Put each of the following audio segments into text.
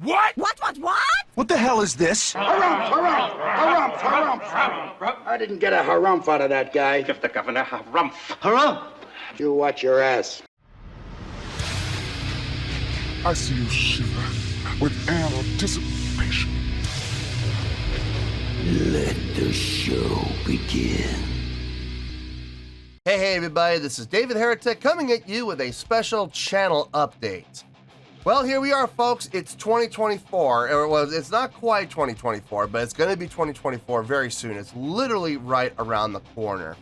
What? What? What the hell is this? Harumph. I didn't get a harumph out of that guy. Give the governor harumph. Harumph! You watch your ass. I see you shiver with anticipation. Let the show begin. Hey everybody, this is David Heretic coming at you with a special channel update. Well, here we are, folks. It's 2024, or well, it's not quite 2024, but it's going to be 2024 very soon. It's literally right around the corner.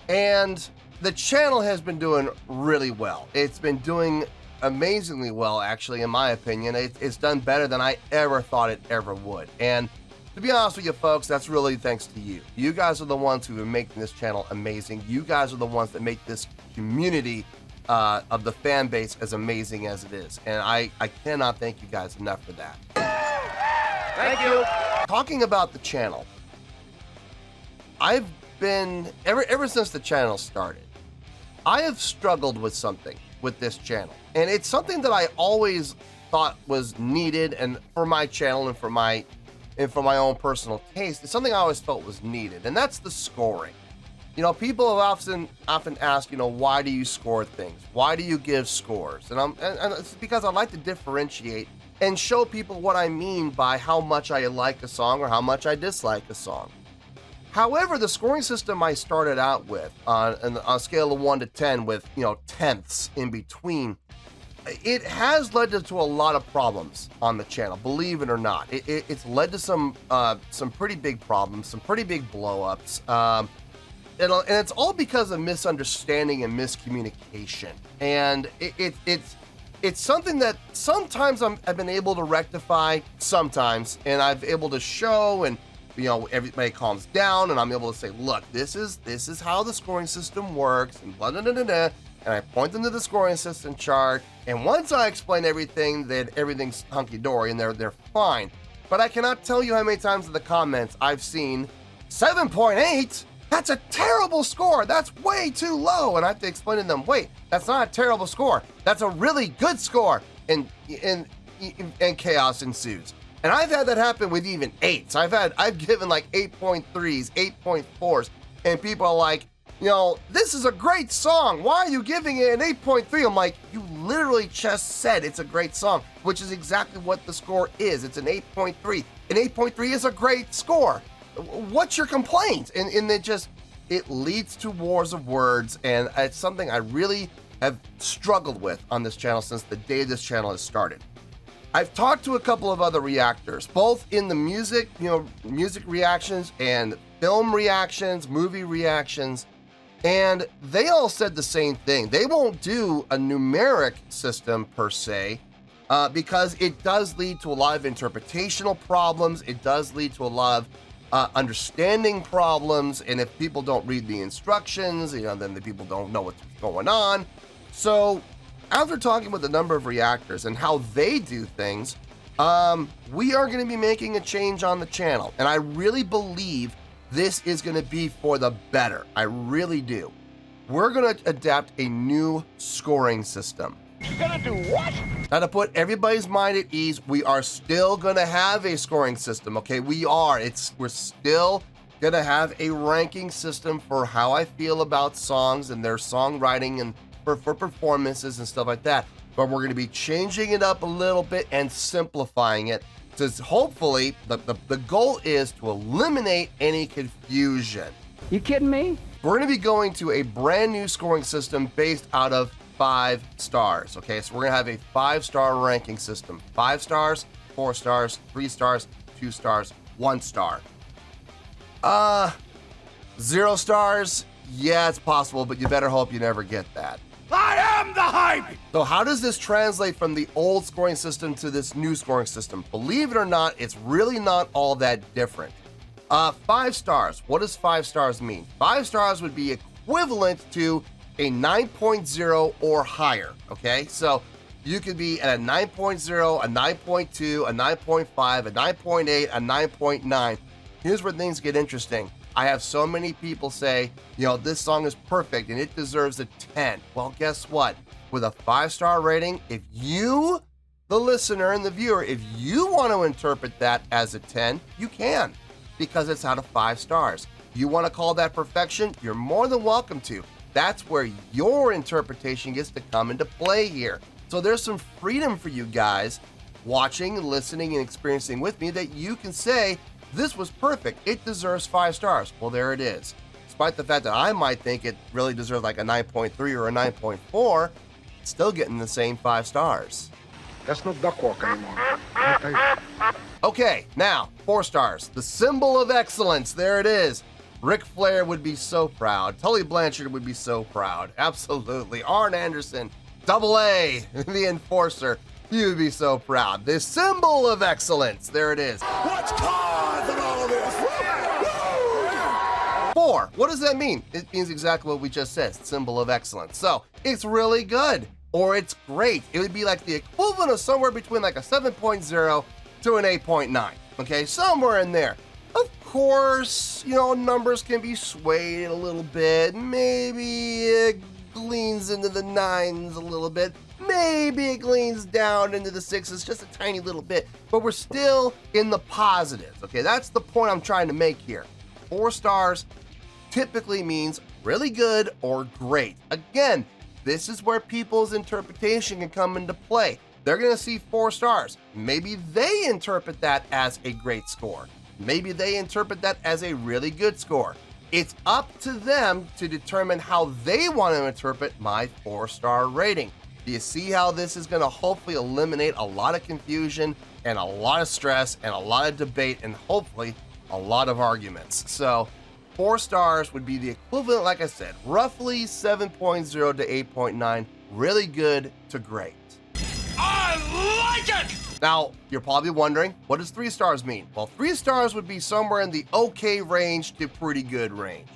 And the channel has been doing really well. It's been doing amazingly well, actually, in my opinion. It's done better than I ever thought it ever would. And to be honest with you, folks, that's really thanks to you. You guys are the ones who are making this channel amazing. You guys are the ones that make this community of the fan base as amazing as it is. And I cannot thank you guys enough for that. Thank you. Talking about the channel, I've been, ever since the channel started, I have struggled with something with this channel. And it's something that I always thought was needed, and for my channel and for my own personal taste, it's something I always felt was needed, and that's the scoring. You know, people have often ask, you know, why do you score things? Why do you give scores? And it's because I like to differentiate and show people what I mean by how much I like a song or how much I dislike a song. However, the scoring system I started out with on a scale of 1 to 10 with, you know, tenths in between, it has led to a lot of problems on the channel, believe it or not. It's led to some pretty big problems, some pretty big blow-ups. And it's all because of misunderstanding and miscommunication. And it's something that sometimes I've been able to rectify, sometimes, and I've able to show, and you know, everybody calms down, and I'm able to say, look, this is how the scoring system works, and blah, blah, blah, blah, blah. And I point them to the scoring system chart, and once I explain everything, then everything's hunky-dory, and they're fine. But I cannot tell you how many times in the comments I've seen 7.8. That's a terrible score. That's way too low. And I have to explain to them, wait, that's not a terrible score. That's a really good score. And chaos ensues. And I've had that happen with even 8s. I've given like 8.3s, 8.4s, and people are like, you know, this is a great song. Why are you giving it an 8.3? I'm like, you literally just said it's a great song, which is exactly what the score is. It's an 8.3. An 8.3 is a great score. What's your complaint? And it leads to wars of words, and it's something I really have struggled with on this channel since the day this channel has started. I've talked to a couple of other reactors, both in the music reactions and film reactions, movie reactions, and they all said the same thing. They won't do a numeric system per se, because it does lead to a lot of interpretational problems. It does lead to a lot of understanding problems, and if people don't read the instructions, you know, then the people don't know what's going on. So after talking with a number of reactors and how they do things, we are going to be making a change on the channel, and I really believe this is going to be for the better. I really do. We're going to adapt a new scoring system. You're gonna do what? Now, to put everybody's mind at ease, we are still gonna have a scoring system, okay? We're still gonna have a ranking system for how I feel about songs and their songwriting and for performances and stuff like that. But we're gonna be changing it up a little bit and simplifying it. So hopefully, the goal is to eliminate any confusion. You kidding me? We're gonna be going to a brand new scoring system based out of 5 stars. Okay, so we're gonna have a 5-star ranking system. 5 stars, 4 stars, 3 stars, 2 stars, 1 star. 0 stars, yeah, it's possible, but you better hope you never get that. I am the hype! So how does this translate from the old scoring system to this new scoring system? Believe it or not, it's really not all that different. 5 stars, what does 5 stars mean? 5 stars would be equivalent to a 9.0 or higher, okay? So you could be at a 9.0, a 9.2, a 9.5, a 9.8, a 9.9. Here's where things get interesting. I have so many people say, you know, this song is perfect and it deserves a 10. Well, guess what? With a 5-star rating, if you, the the listener and the viewer, if you want to interpret that as a 10, you can, because it's out of 5 stars. You want to call that perfection? You're more than welcome to. That's where your interpretation gets to come into play here. So there's some freedom for you guys watching, listening, and experiencing with me that you can say, this was perfect. It deserves 5 stars. Well, there it is. Despite the fact that I might think it really deserves like a 9.3 or a 9.4, it's still getting the same 5 stars. That's no duck walk anymore. Okay, now, 4 stars. The symbol of excellence. There it is. Ric Flair would be so proud. Tully Blanchard would be so proud. Absolutely. Arn Anderson, Double A, the Enforcer. He would be so proud. The symbol of excellence. There it is. What's causing all of this? 4. What does that mean? It means exactly what we just said. Symbol of excellence. So, it's really good. Or it's great. It would be like the equivalent of somewhere between like a 7.0 to an 8.9. Okay, somewhere in there. Of course, numbers can be swayed a little bit. Maybe it leans into the 9s a little bit. Maybe it leans down into the 6s just a tiny little bit. But we're still in the positives. Okay, that's the point I'm trying to make here. 4 stars typically means really good or great. Again, this is where people's interpretation can come into play. They're going to see 4 stars. Maybe they interpret that as a great score. Maybe they interpret that as a really good score. It's up to them to determine how they want to interpret my 4-star rating. Do you see how this is going to hopefully eliminate a lot of confusion and a lot of stress and a lot of debate and hopefully a lot of arguments? So 4 stars would be the equivalent, like I said, roughly 7.0 to 8.9, really good to great. I like it! Now, you're probably wondering, what does 3 stars mean? Well, 3 stars would be somewhere in the okay range to pretty good range.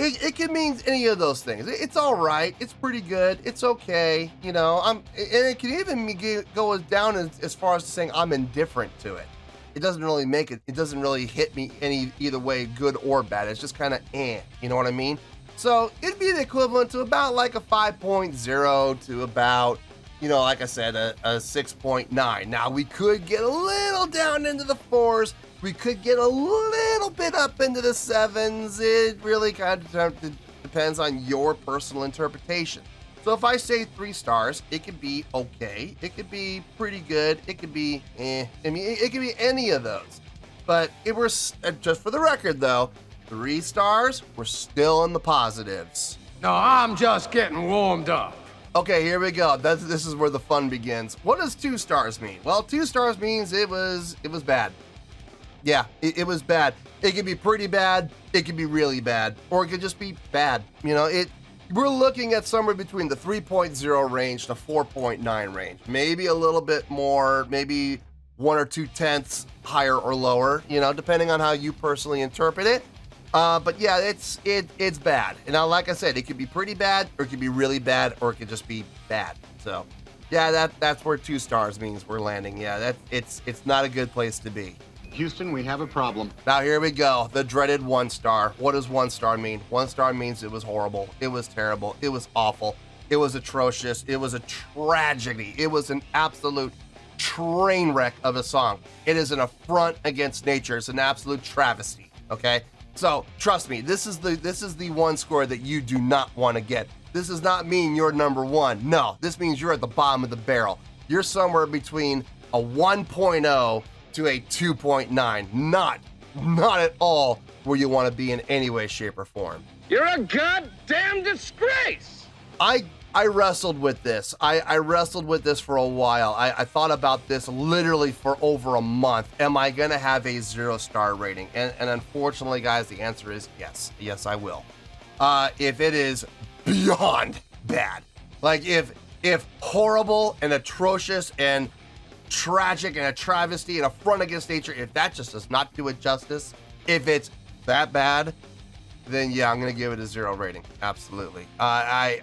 It can mean any of those things. It's all right. It's pretty good. It's okay. And it can even go down as far as saying I'm indifferent to it. It doesn't really make it. It doesn't really hit me either way, good or bad. It's just kind of You know what I mean? So it'd be the equivalent to about like a 5.0 to about, like I said, a 6.9. Now we could get a little down into the 4s. We could get a little bit up into the 7s. It really kind of depends on your personal interpretation. So if I say 3 stars, it could be okay. It could be pretty good. It could be I mean, it could be any of those. But it was, just for the record though, 3 stars, we're still in the positives. No, I'm just getting warmed up. Okay, here we go. This is where the fun begins. What does 2 stars mean? Well, 2 stars means it was bad. Yeah, it was bad. It could be pretty bad, it could be really bad, or it could just be bad. We're looking at somewhere between the 3.0 range to 4.9 range. Maybe a little bit more, maybe 1 or 2 tenths higher or lower, depending on how you personally interpret it. But yeah, it's bad. And now, like I said, it could be pretty bad, or it could be really bad, or it could just be bad. So yeah, that's where 2 stars means we're landing. Yeah, it's not a good place to be. Houston, we have a problem. Now here we go, the dreaded 1 star. What does 1 star mean? 1 star means it was horrible, it was terrible, it was awful, it was atrocious, it was a tragedy, it was an absolute train wreck of a song. It is an affront against nature. It's an absolute travesty. Okay, so trust me, this is the 1 score that you do not want to get. This does not mean you're number 1. No, this means you're at the bottom of the barrel. You're somewhere between a 1.0 to a 2.9. Not at all where you want to be in any way, shape, or form. You're a goddamn disgrace! I wrestled with this. I wrestled with this for a while. I thought about this literally for over a month. Am I going to have a 0-star rating? And unfortunately, guys, the answer is yes. Yes, I will. If it is beyond bad, like if horrible and atrocious and tragic and a travesty and affront against nature, if that just does not do it justice, if it's that bad, then yeah, I'm gonna give it a 0 rating. Absolutely. I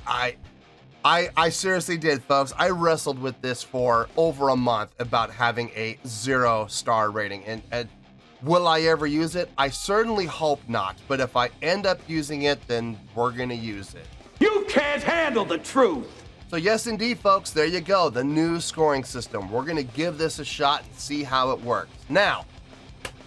seriously did, folks. I wrestled with this for over a month about having a 0-star rating, and will I ever use it? I certainly hope not, but if I end up using it, then we're gonna use it. You can't handle the truth! So yes, indeed, folks, there you go. The new scoring system. We're going to give this a shot and see how it works. Now,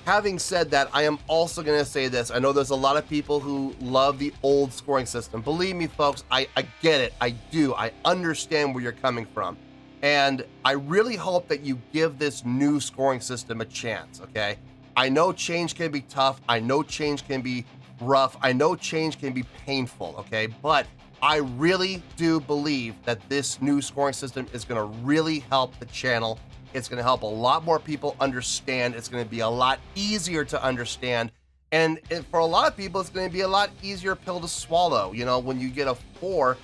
having said that, I am also going to say this. I know there's a lot of people who love the old scoring system. Believe me, folks, I get it. I do. I understand where you're coming from. And I really hope that you give this new scoring system a chance, okay? I know change can be tough. I know change can be rough. I know change can be painful, okay? But I really do believe that this new scoring system is going to really help the channel. It's going to help a lot more people understand. It's going to be a lot easier to understand. And for a lot of people, it's going to be a lot easier pill to swallow. You know, when you get a 4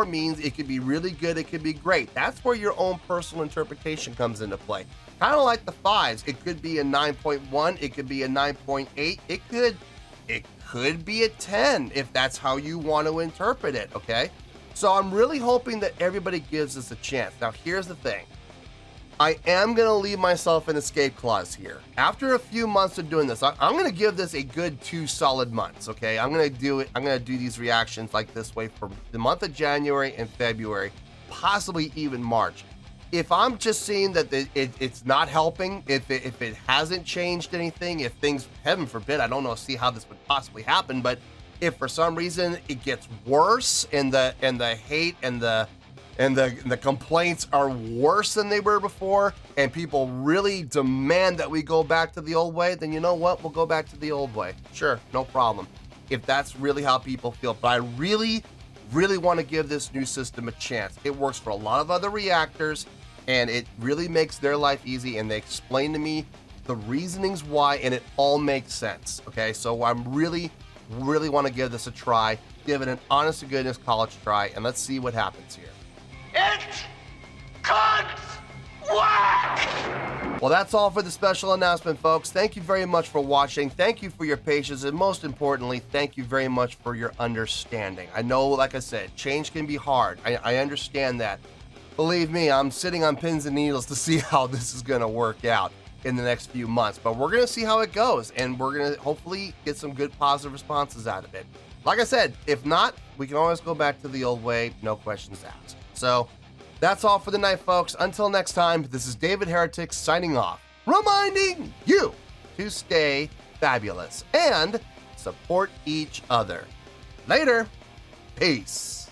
means it could be really good, it could be great. That's where your own personal interpretation comes into play. Kind of like the 5s. It could be a 9.1, it could be a 9.8, it could be a 10 if that's how you want to interpret it, okay? So I'm really hoping that everybody gives us a chance. Now, here's the thing. I am going to leave myself an escape clause here. After a few months of doing this, I'm going to give this a good 2 solid months, okay? I'm going to do these reactions like this way for the month of January and February, possibly even March. If I'm just seeing that it's not helping, if it hasn't changed anything, if things, heaven forbid, I don't know, see how this would possibly happen, but if for some reason it gets worse and the hate and the complaints are worse than they were before, and people really demand that we go back to the old way, then you know what? We'll go back to the old way. Sure, no problem. If that's really how people feel. But I really want to give this new system a chance. It works for a lot of other reactors, and it really makes their life easy, and they explain to me the reasonings why, and it all makes sense, okay? So I'm really want to give this a try, give it an honest to goodness college try, and let's see what happens here. It could work! Well, that's all for the special announcement, folks. Thank you very much for watching. Thank you for your patience, and most importantly, thank you very much for your understanding. I know, like I said, change can be hard. I understand that. Believe me, I'm sitting on pins and needles to see how this is going to work out in the next few months, but we're going to see how it goes, and we're going to hopefully get some good positive responses out of it. Like I said, if not, we can always go back to the old way, no questions asked. So that's all for the night, folks. Until next time, this is David Heretic signing off, reminding you to stay fabulous and support each other. Later. Peace.